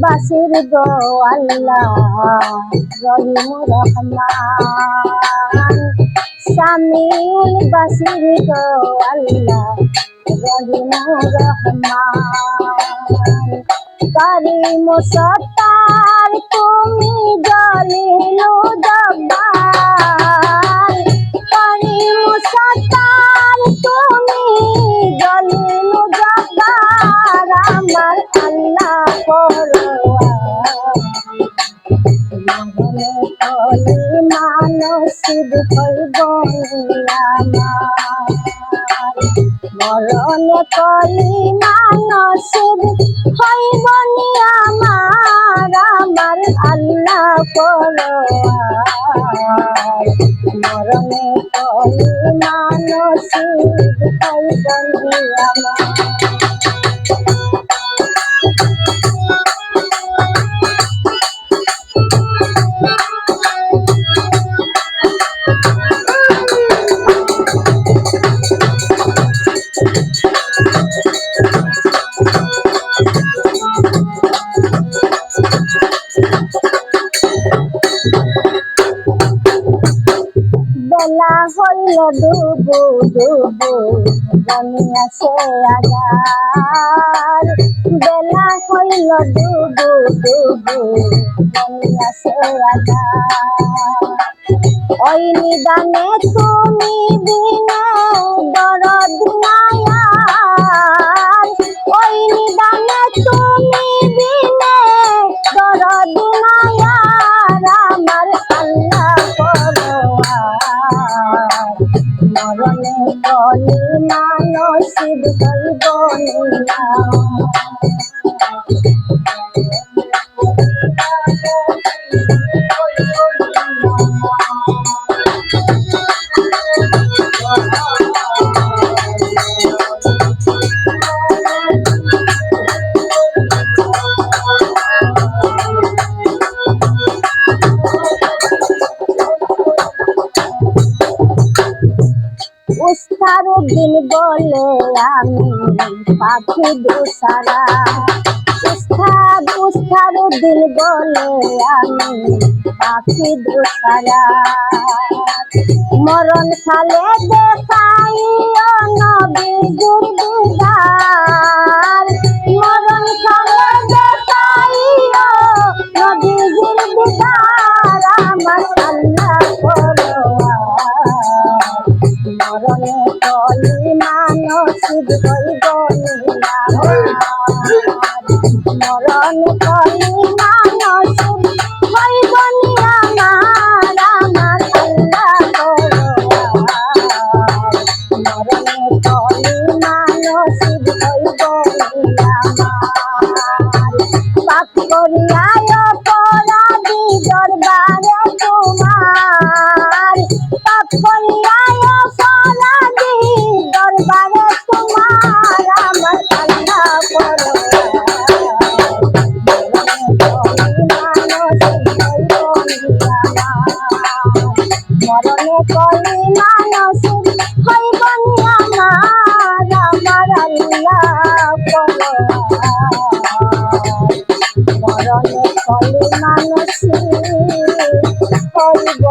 বাসির গো আল্লাহ রহিম রহমান সামিউল বাসির গো আল্লাহ রহিম রহমান কারিম সত্তার তুমি জলিলু জব্বার কারিম সত্তার তুমি জলিলু জব্বার আমার আল্লাহ মানসিব হইব মরণে কলি মানসিব হইব আমার আমার আল্লাহ মরণে কলি মানসিব হইব আমার বেলা হইল ডুবু ডুবু বনিয়া সে আগার বেলা হইল ডুবু ডুবু বনিয়া সে আগার ওই নিদানে তুমি বিনে দরদ নাই আর ওই নিদানে তুমি বিনে দরদ নাই আর আমার আল্লাহ মরণে কলি মানসিব হইব উস্তারুদ্দিন বলে আমি পাখি দুসারা উস্তারুদ্দিন বলে আমি পাখি দুসারা মরণ খালে দেখাইও নবীর দিদার মরণ খালে দেখাইও নবীর দিদার আমার আল্লাহ মরণে কলি মানসিব হইব মরণে কলি মানসিব হইব আমার আমার আল্লাহ মরণে কলি মানসিব হইব পাপ করিয়ায় অপরাধী দরবারে তোমার পাপ করিয়ায় অপরাধী দরবারে তোমার আমার আল্লাহ মরণে কলি মানসিব হইব আমার আমার আল্লাহ মরণে কলি মানসিব হইব